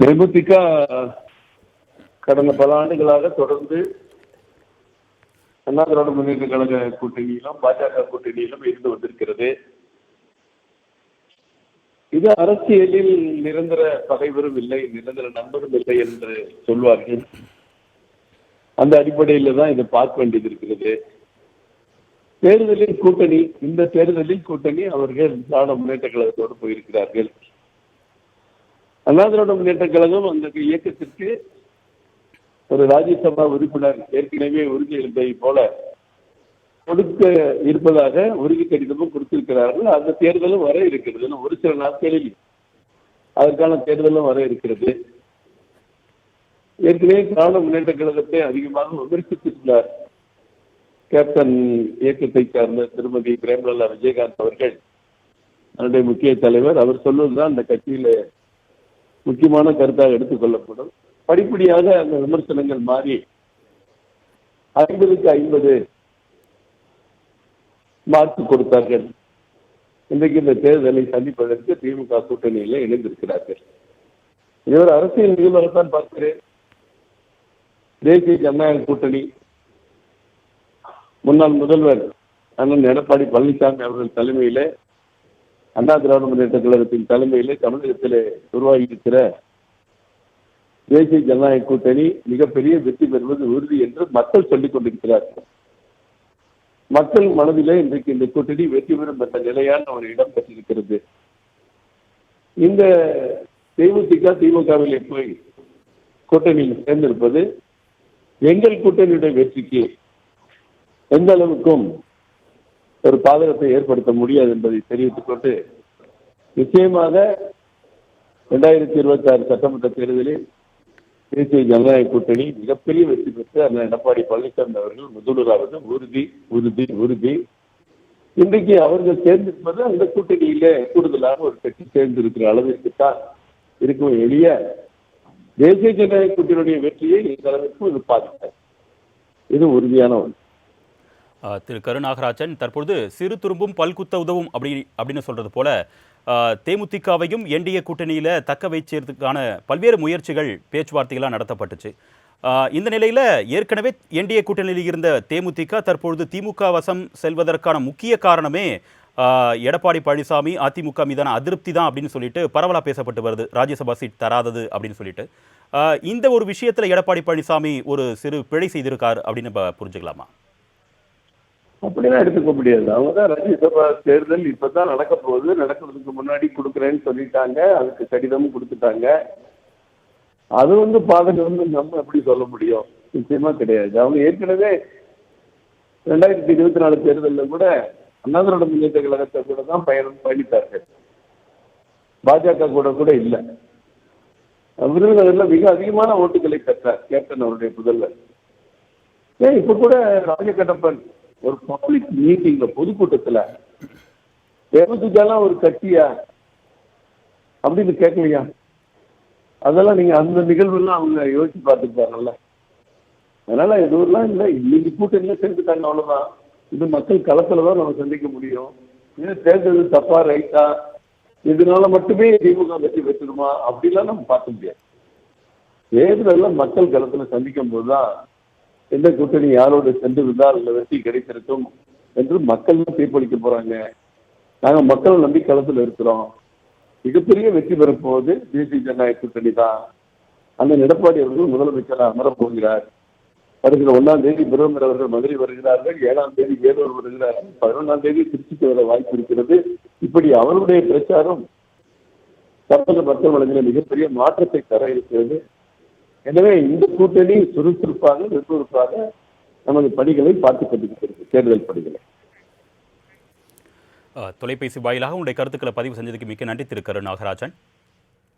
தேமுதிக கடந்த பல ஆண்டுகளாக தொடர்ந்து அண்ணா திராவிட முன்னேற்ற கழக கூட்டணியிலும் பாஜக கூட்டணியிலும் இருந்து வந்திருக்கிறது. இது அரசியலில் நிரந்தர பகைவரும் இல்லை, நிரந்தர நண்பரும் இல்லை என்று சொல்வார்கள். அந்த அடிப்படையில் தான் இதை பார்க்க வேண்டியது இருக்கிறது. தேர்தலில் கூட்டணி, இந்த தேர்தலில் கூட்டணி அவர்கள் திராவிட முன்னேற்ற கழகத்தோடு போயிருக்கிறார்கள். அண்ணா திராவிட முன்னேற்ற கழகம் அந்த இயக்கத்திற்கு ஒரு ராஜ்யசபா உறுப்பினர் ஏற்கனவே உறுதியளிப்பதை போல கொடுக்க இருப்பதாக உறுதி கடிதமும் கொடுத்திருக்கிறார்கள். அந்த தேர்தலும் வர இருக்கிறது. ஒரு சில நாட்களில் அதற்கான தேர்தலும் வர இருக்கிறது. ஏற்கனவே திராவிட முன்னேற்ற கழகத்தை அதிகமாக விமர்சித்திருந்தார் கேப்டன் இயக்கத்தை சார்ந்த திருமதி பிரேமலதா விஜயகாந்த் அவர்கள், அதனுடைய முக்கிய தலைவர். அவர் சொல்வதுதான் அந்த கட்சியில முக்கியமான கருத்தாக எடுத்துக் கொள்ளப்படும். படிப்படியாக அந்த விமர்சனங்கள் மாறி 50க்கு 50 மார்க் கொடுத்தார்கள். இன்றைக்கு இந்த தேர்தலை சந்திப்பதற்கு திமுக கூட்டணியில இணைந்திருக்கிறார்கள். இது ஒரு அரசியல் நிகழ்வாகத்தான் பார்க்கிறேன். தேசிய ஜனநாயக கூட்டணி முன்னாள் முதல்வர் அண்ணன் எடப்பாடி பழனிசாமி அவர்கள் தலைமையில, அண்ணா திராவிட முன்னேற்ற கழகத்தின் தலைமையிலே தமிழகத்திலே உருவாகி இருக்கிற தேசிய ஜனநாயக கூட்டணி மிகப்பெரிய வெற்றி பெறுவது உறுதி என்று மக்கள் சொல்லிக் கொண்டிருக்கிறார்கள். மக்கள் மனதிலே இன்றைக்கு இந்த கூட்டணி வெற்றி பெறும் என்ற நிலையான ஒரு இடம் பெற்றிருக்கிறது. இந்த தேமுதிக திமுகவிலே போய் கூட்டணியில் சேர்ந்திருப்பது எங்கள் கூட்டணியுடைய வெற்றிக்கு எந்த அளவுக்கும் ஒரு பாதகத்தை ஏற்படுத்த முடியாது என்பதை தெரிவித்துக் கொண்டு, நிச்சயமாக 2026 சட்டமன்ற தேர்தலில் தேசிய ஜனநாயக கூட்டணி மிகப்பெரிய வெற்றி பெற்று அந்த எடப்பாடி பழனிசாமி அவர்கள் முதல்வராவது உறுதி உறுதி உறுதி. இன்றைக்கு அவர்கள் சேர்ந்திருப்பது அந்த கூட்டணியில கூடுதலாக ஒரு கட்சி சேர்ந்திருக்கிற அளவிற்கு தான் இருக்கும். எளிய தேசிய ஜனநாயக கூட்டணியுடைய வெற்றியை இந்த அளவிற்கு இது பாதித்தார். இது உறுதியான ஒன்று. திரு கருநாகராஜன், தற்பொழுது சிறு துரும்பும் பல்குத்த உதவும் அப்படின்னு சொல்றது போல தேமுதிகவையும் என்டிஏ கூட்டணியில் தக்க வைச்சதுக்கான பல்வேறு முயற்சிகள், பேச்சுவார்த்தைகளாக நடத்தப்பட்டுச்சு. இந்த நிலையில் ஏற்கனவே என்டிஏ கூட்டணியில் இருந்த தேமுதிக தற்பொழுது திமுக வசம் செல்வதற்கான முக்கிய காரணமே எடப்பாடி பழனிசாமி அதிமுக மீதான அதிருப்தி தான் அப்படின்னு சொல்லிட்டு பரவலாக பேசப்பட்டு வருது. ராஜ்யசபா சீட் தராதது அப்படின்னு சொல்லிட்டு இந்த ஒரு விஷயத்தில் எடப்பாடி பழனிசாமி ஒரு சிறு பிழை செய்திருக்கார் அப்படின்னு புரிஞ்சுக்கலாமா? அப்படிலாம் எடுத்துக்க முடியாது. அவங்க தான் ராஜ்யசபா தேர்தல் இப்பதான் நடக்க போகுது, நடக்கிறதுக்கு முன்னாடி கொடுக்குறேன்னு சொல்லிட்டாங்க, அதுக்கு கடிதமும் கொடுத்துட்டாங்க. அது பாதகம் நம்ம எப்படி சொல்ல முடியும்? நிச்சயமா கிடையாது. அவங்க ஏற்கனவே 2024 தேர்தலில் கூட அண்ணா திராவிட முன்னேற்ற கழகத்தை கூட தான் பயணித்தார்கள். பாஜக கூட இல்லை. விருதுநகர்ல மிக அதிகமான ஓட்டுகளை பெற்றார் கேப்டன் அவருடைய முதல்வர். இப்ப கூட ராஜகட்டப்பன் ஒரு பப்ளிக் மீட்டிங்ல, பொதுக்கூட்டத்துல தேமுதிகலாம் ஒரு கட்சியா அப்படின்னு கேட்கலையா? அதெல்லாம் நீங்க அந்த நிகழ்வு எல்லாம் அவங்க யோசிச்சு பார்த்துப்பாங்கல்ல. அதனால எதுவும் இல்லை. இன்னைக்கு கூட்டணியில சேர்ந்துட்டாங்க, அவ்வளவுதான். இது மக்கள் களத்துலதான் நம்ம சந்திக்க முடியும். இது தேர்தல் தப்பா ரைட்டா, இதனால மட்டுமே திமுக வெற்றி பெற்றுடுமா அப்படிலாம் நம்ம பார்க்க முடியாது. தேர்தல் மக்கள் களத்துல சந்திக்கும் போதுதான் எந்த கூட்டணி யாரோடு சென்று இருந்தால் இந்த வெற்றி கிடைத்திருக்கும் என்று மக்கள் தீர்ப்பளிக்க போறாங்க. நாங்க மக்களை நம்பி களத்தில் இருக்கிறோம். மிகப்பெரிய வெற்றி பெறப்போவது தேசிய ஜனநாயக கூட்டணி தான். அந்த எடப்பாடி அவர்கள் முதலமைச்சராக அமரப் போகிறார். வருகிற 1ஆம் தேதி பிரதமர் அவர்கள் மதுரை வருகிறார்கள், 7ஆம் தேதி வேலூர் வருகிறார்கள், 11ஆம் தேதி திருச்சிக்கு வர வாய்ப்பு இருக்கிறது. இப்படி அவருடைய பிரச்சாரம் தமிழக மக்கள் மனதில் மிகப்பெரிய மாற்றத்தை தர இருக்கிறது. எனவே இந்த கூட்டணி சுறுசுறுப்பாக விறுவிறுப்பாக நமது பணிகளை பார்த்துக் கொண்டிருக்கிறது, தேர்தல் பணிகளை. தொலைபேசி வாயிலாக உங்களுடைய கருத்துக்களை பதிவு செஞ்சதுக்கு மிக்க நன்றி திரு கருநாகராஜன்.